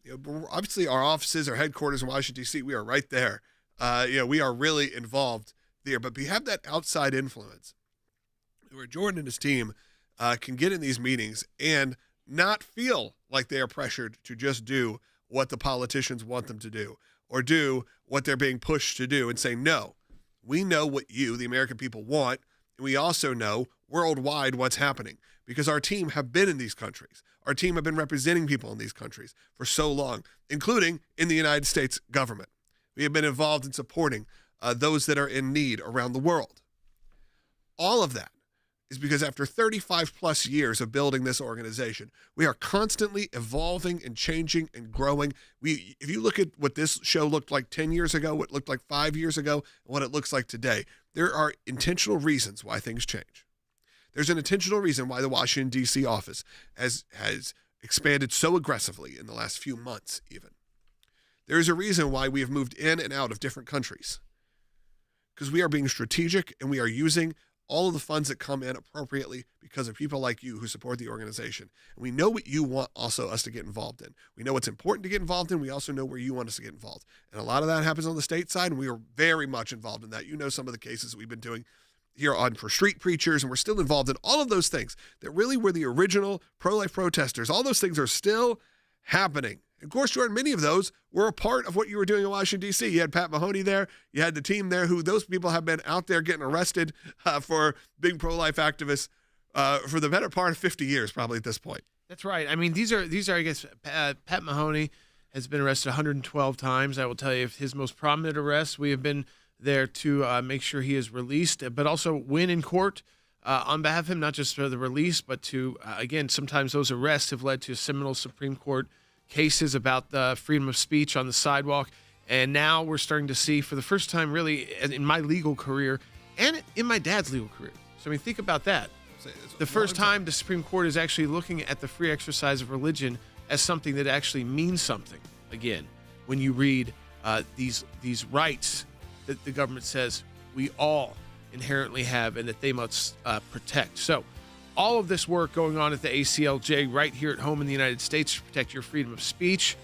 You know, obviously, our offices, our headquarters in Washington, D.C., we are right there. We are really involved there. But we have that outside influence where Jordan and his team can get in these meetings and not feel like they are pressured to just do what the politicians want them to do or do what they're being pushed to do, and say, no, we know what you, the American people, want. And we also know worldwide what's happening, because our team have been in these countries. Our team have been representing people in these countries for so long, including in the United States government. We have been involved in supporting those that are in need around the world. All of that is because after 35 plus years of building this organization, we are constantly evolving and changing and growing. If you look at what this show looked like 10 years ago, what it looked like 5 years ago, and what it looks like today, there are intentional reasons why things change. There's an intentional reason why the Washington, D.C. office has expanded so aggressively in the last few months even. There is a reason why we have moved in and out of different countries, because we are being strategic and we are using all of the funds that come in appropriately because of people like you who support the organization. And we know what you want also us to get involved in. We know what's important to get involved in. We also know where you want us to get involved. And a lot of that happens on the state side, and we are very much involved in that. You know some of the cases that we've been doing here on for street preachers, and we're still involved in all of those things that really were the original pro-life protesters. All those things are still happening. Of course, Jordan, many of those were a part of what you were doing in Washington, D.C. You had Pat Mahoney there. You had the team there who those people have been out there getting arrested for being pro-life activists for the better part of 50 years, probably at this point. That's right. I mean, these are I guess, Pat Mahoney has been arrested 112 times. I will tell you, his most prominent arrests, we have been there to make sure he is released, but also win in court on behalf of him, not just for the release, but to, again, sometimes those arrests have led to seminal Supreme Court cases about the freedom of speech on the sidewalk. And now we're starting to see, for the first time really in my legal career and in my dad's legal career. So, I mean, think about that. The first time the Supreme Court is actually looking at the free exercise of religion as something that actually means something. Again, when you read these rights that the government says we all inherently have and that they must protect. So all of this work going on at the ACLJ right here at home in the United States to protect your freedom of speech,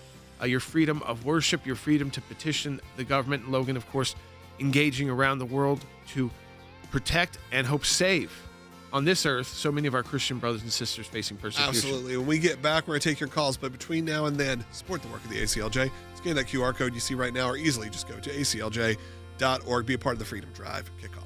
your freedom of worship, your freedom to petition the government. And Logan, of course, engaging around the world to protect and hope save on this earth so many of our Christian brothers and sisters facing persecution. Absolutely. When we get back, we're going to take your calls. But between now and then, support the work of the ACLJ. Scan that QR code you see right now, or easily just go to aclj.org. Be a part of the Freedom Drive kickoff.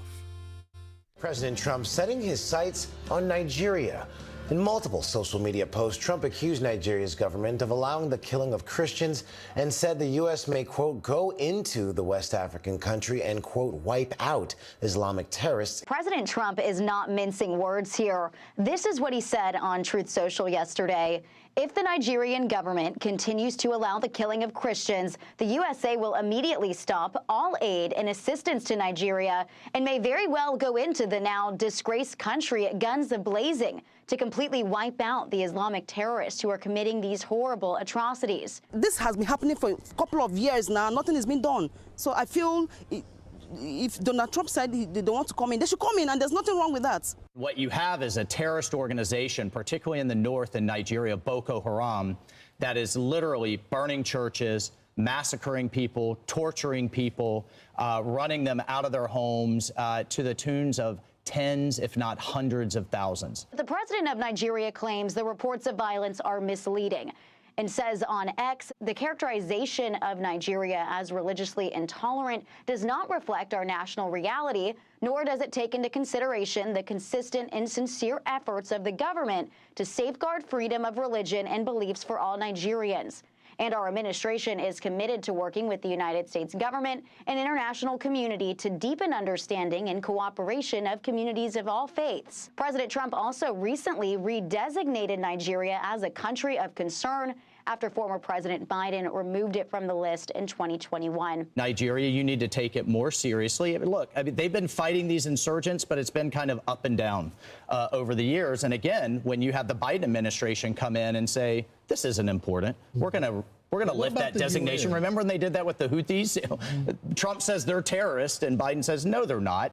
President Trump setting his sights on Nigeria. In multiple social media posts, Trump accused Nigeria's government of allowing the killing of Christians and said the U.S. may, quote, go into the West African country and, quote, wipe out Islamic terrorists. President Trump is not mincing words here. This is what he said on Truth Social yesterday. If the Nigerian government continues to allow the killing of Christians, the USA will immediately stop all aid and assistance to Nigeria and may very well go into the now disgraced country at guns a-blazing to completely wipe out the Islamic terrorists who are committing these horrible atrocities. This has been happening for a couple of years now. Nothing has been done. So I feel if Donald Trump said they don't want to come in, they should come in, and there's nothing wrong with that. What you have is a terrorist organization, particularly in the north in Nigeria, Boko Haram, that is literally burning churches, massacring people, torturing people, running them out of their homes to the tunes of tens, if not hundreds of thousands. The president of Nigeria claims the reports of violence are misleading and says on X, the characterization of Nigeria as religiously intolerant does not reflect our national reality, nor does it take into consideration the consistent and sincere efforts of the government to safeguard freedom of religion and beliefs for all Nigerians. And our administration is committed to working with the United States government and international community to deepen understanding and cooperation of communities of all faiths. President Trump also recently redesignated Nigeria as a country of concern after former President Biden removed it from the list in 2021. Nigeria, you need to take it more seriously. Look, they've been fighting these insurgents, but it's been kind of up and down over the years. And again, when you have the Biden administration come in and say, this isn't important, we're going to lift that designation. UN? Remember when they did that with the Houthis? Trump says they're terrorists, and Biden says, no, they're not.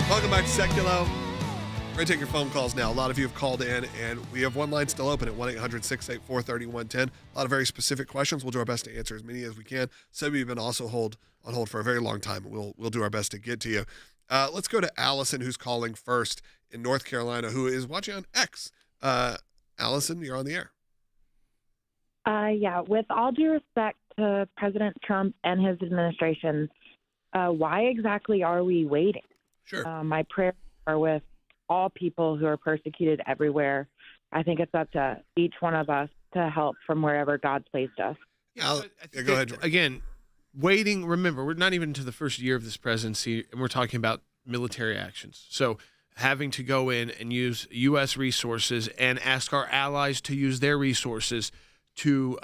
Welcome back to Sekulow. We're going to take your phone calls now. A lot of you have called in, and we have one line still open at 1-800-684-3110. A lot of very specific questions. We'll do our best to answer as many as we can. Some of you have been also on hold for a very long time. We'll do our best to get to you. Let's go to Allison, who's calling first in North Carolina, who is watching on X. Allison, you're on the air. Yeah, with all due respect to President Trump and his administration, why exactly are we waiting? Sure. My prayers are with all people who are persecuted everywhere. I think it's up to each one of us to help from wherever God's placed us. Yeah, go ahead, George. Again, waiting, remember, we're not even into the first year of this presidency, and we're talking about military actions. So having to go in and use U.S. resources and ask our allies to use their resources to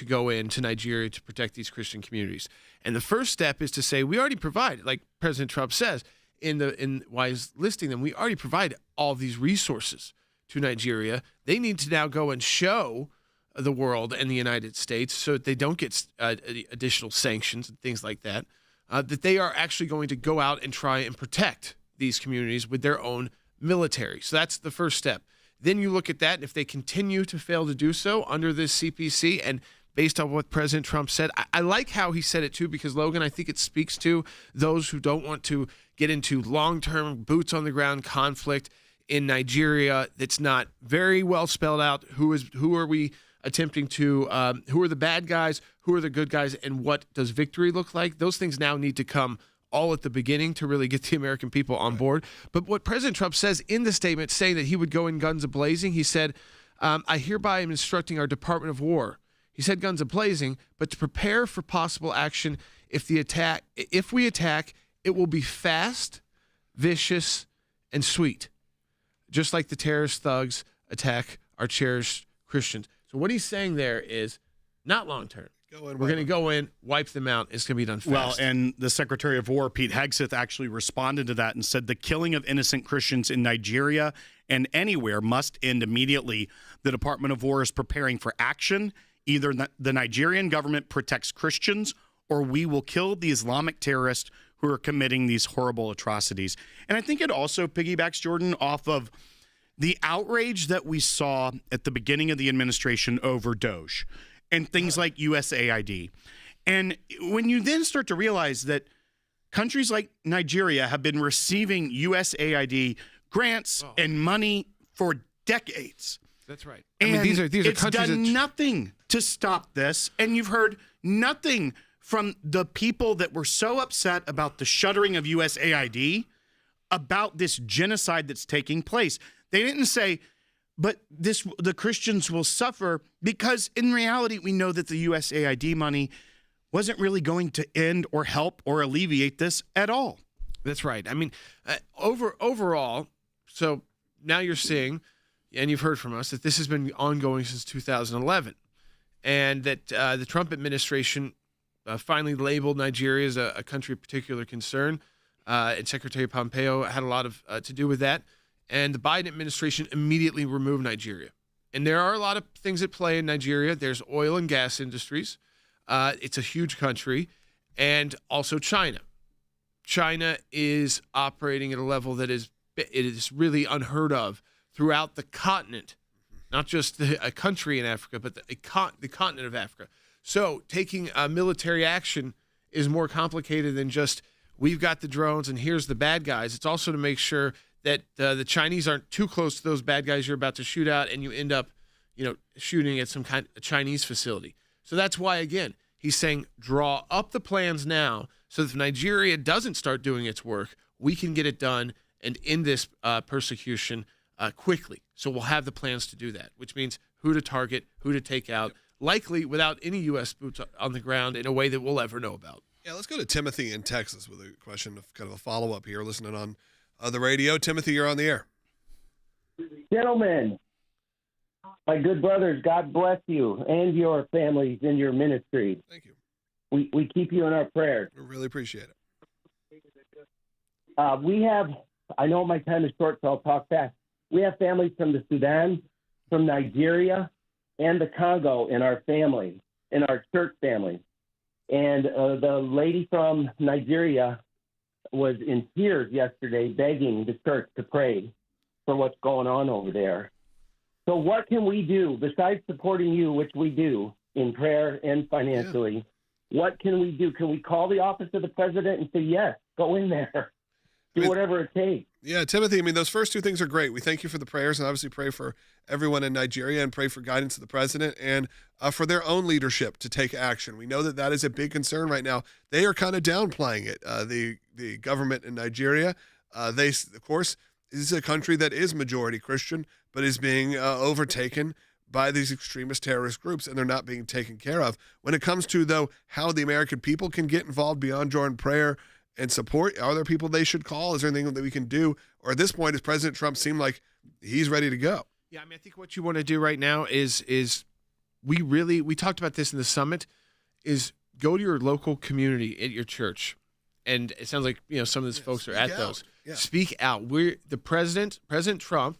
go into Nigeria to protect these Christian communities. And the first step is to say, we already provide, like President Trump says, in why he's listing them, we already provide all these resources to Nigeria. They need to now go and show the world and the United States, so that they don't get additional sanctions and things like that, that they are actually going to go out and try and protect these communities with their own military. So that's the first step. Then you look at that, and if they continue to fail to do so under this CPC, and based on what President Trump said, I like how he said it too, because Logan, I think it speaks to those who don't want to get into long-term boots on the ground conflict in Nigeria that's not very well spelled out. Who are we attempting to, who are the bad guys, who are the good guys, and what does victory look like? Those things now need to come all at the beginning to really get the American people on board. But what President Trump says in the statement, saying that he would go in guns a-blazing, he said, I hereby am instructing our Department of War. He said guns a-blazing, but to prepare for possible action if we attack, it will be fast, vicious, and sweet, just like the terrorist thugs attack our cherished Christians. So what he's saying there is not long-term. We're going to go in, wipe them out. It's going to be done fast. Well, and the Secretary of War, Pete Hegseth, actually responded to that and said the killing of innocent Christians in Nigeria and anywhere must end immediately. The Department of War is preparing for action. Either the Nigerian government protects Christians or we will kill the Islamic terrorists who are committing these horrible atrocities. And I think it also piggybacks, Jordan, off of the outrage that we saw at the beginning of the administration over Doge and things like USAID. And when you then start to realize that countries like Nigeria have been receiving USAID grants and money for decades. That's right. And these are it's countries done nothing to stop this. And you've heard nothing from the people that were so upset about the shuttering of USAID about this genocide that's taking place. They didn't say, but the Christians will suffer, because in reality, we know that the USAID money wasn't really going to end or help or alleviate this at all. That's right. I mean, overall, so now you're seeing, and you've heard from us, that this has been ongoing since 2011, and that the Trump administration finally labeled Nigeria as a country of particular concern, and Secretary Pompeo had a lot of to do with that, and the Biden administration immediately removed Nigeria. And there are a lot of things at play in Nigeria. There's oil and gas industries. It's a huge country, and also China. China is operating at a level that it is really unheard of throughout the continent, not just a country in Africa, but the continent of Africa. So taking military action is more complicated than just we've got the drones and here's the bad guys. It's also to make sure that the Chinese aren't too close to those bad guys you're about to shoot out and you end up, shooting at some kind of Chinese facility. So that's why, again, he's saying draw up the plans now so that if Nigeria doesn't start doing its work, we can get it done and end this persecution quickly. So we'll have the plans to do that, which means who to target, who to take out, likely without any U.S. boots on the ground in a way that we'll ever know about. Yeah, let's go to Timothy in Texas with a question of kind of a follow-up here, listening on the radio. Timothy, you're on the air. Gentlemen, my good brothers, God bless you and your families in your ministry. Thank you. We keep you in our prayers. We really appreciate it. We have, I know my time is short, so I'll talk fast. We have families from the Sudan, from Nigeria, and the Congo in our family, in our church family. And the lady from Nigeria was in tears yesterday begging the church to pray for what's going on over there. So what can we do besides supporting you, which we do in prayer and financially? Yeah. What can we do? Can we call the office of the president and say, yes, go in there, do whatever it takes? Yeah, Timothy, those first two things are great. We thank you for the prayers and obviously pray for everyone in Nigeria and pray for guidance of the president and for their own leadership to take action. We know that is a big concern right now. They are kind of downplaying it. The government in Nigeria, of course, is a country that is majority Christian, but is being overtaken by these extremist terrorist groups, and they're not being taken care of. When it comes to, though, how the American people can get involved beyond Jordan prayer and support, are there people they should call? Is there anything that we can do? Or at this point, does President Trump seem like he's ready to go? Yeah, I think what you want to do right now is we talked about this in the summit, is go to your local community at your church. And it sounds like, some of these folks are at those. Yeah. Speak out. President Trump,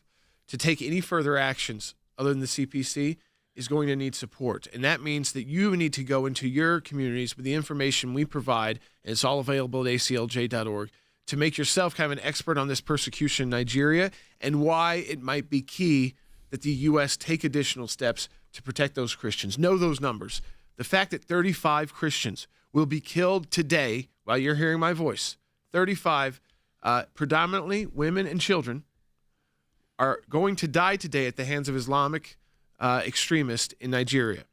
to take any further actions other than the CPC, is going to need support. And that means that you need to go into your communities with the information we provide, and it's all available at aclj.org, to make yourself kind of an expert on this persecution in Nigeria and why it might be key that the U.S. take additional steps to protect those Christians. Know those numbers. The fact that 35 Christians will be killed today while you're hearing my voice, 35, predominantly women and children, are going to die today at the hands of Islamic extremists in Nigeria.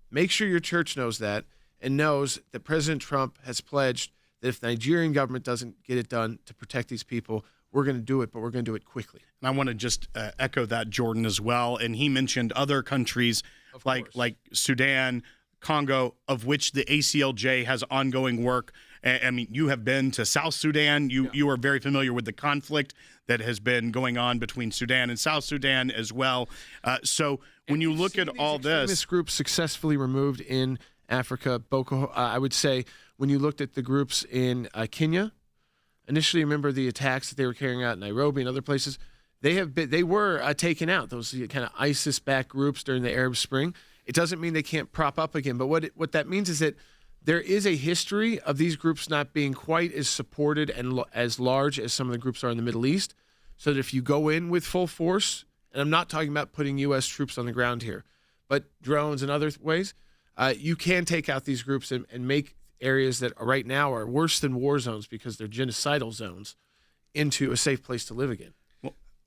Make sure your church knows that and knows that President Trump has pledged that if the Nigerian government doesn't get it done to protect these people, we're going to do it, but we're going to do it quickly. And I want to just echo that, Jordan, as well. And he mentioned other countries like Sudan, Congo, of which the ACLJ has ongoing work. You have been to South Sudan. You are very familiar with the conflict that has been going on between Sudan and South Sudan as well. So when you look at all this groups successfully removed in Africa, I would say when you looked at the groups in Kenya, initially remember the attacks that they were carrying out in Nairobi and other places. They were taken out. Those kind of ISIS-backed groups during the Arab Spring. It doesn't mean they can't prop up again, but what that means is that there is a history of these groups not being quite as supported and as large as some of the groups are in the Middle East, so that if you go in with full force, and I'm not talking about putting U.S. troops on the ground here, but drones and other ways, you can take out these groups and make areas that right now are worse than war zones because they're genocidal zones into a safe place to live again.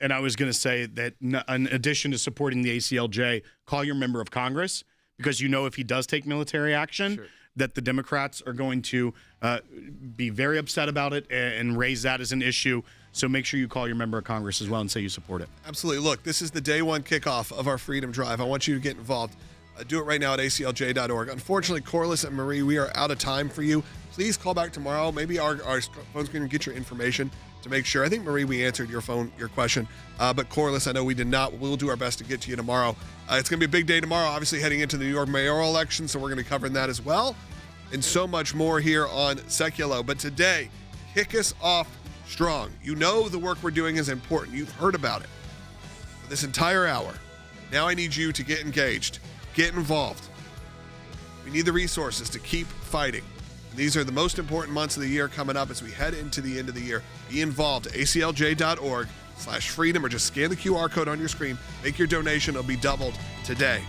And I was going to say that in addition to supporting the ACLJ, call your member of Congress, because if he does take military action, that the Democrats are going to be very upset about it and raise that as an issue. So make sure you call your member of Congress as well and say you support it. Absolutely. Look, this is the day one kickoff of our Freedom Drive. I want you to get involved. Do it right now at aclj.org. Unfortunately, Corliss and Marie, we are out of time for you. Please call back tomorrow. Maybe our phone's going to get your information to make sure. I think, Marie, we answered your question. But Corliss, I know we did not. We'll do our best to get to you tomorrow. It's going to be a big day tomorrow, obviously heading into the New York mayoral election, so we're going to cover that as well. And so much more here on Sekulow. But today, kick us off strong. You know the work we're doing is important. You've heard about it for this entire hour. Now I need you to get engaged. Get involved. We need the resources to keep fighting. These are the most important months of the year coming up as we head into the end of the year. Be involved at aclj.org/freedom or just scan the QR code on your screen. Make your donation. It'll be doubled today.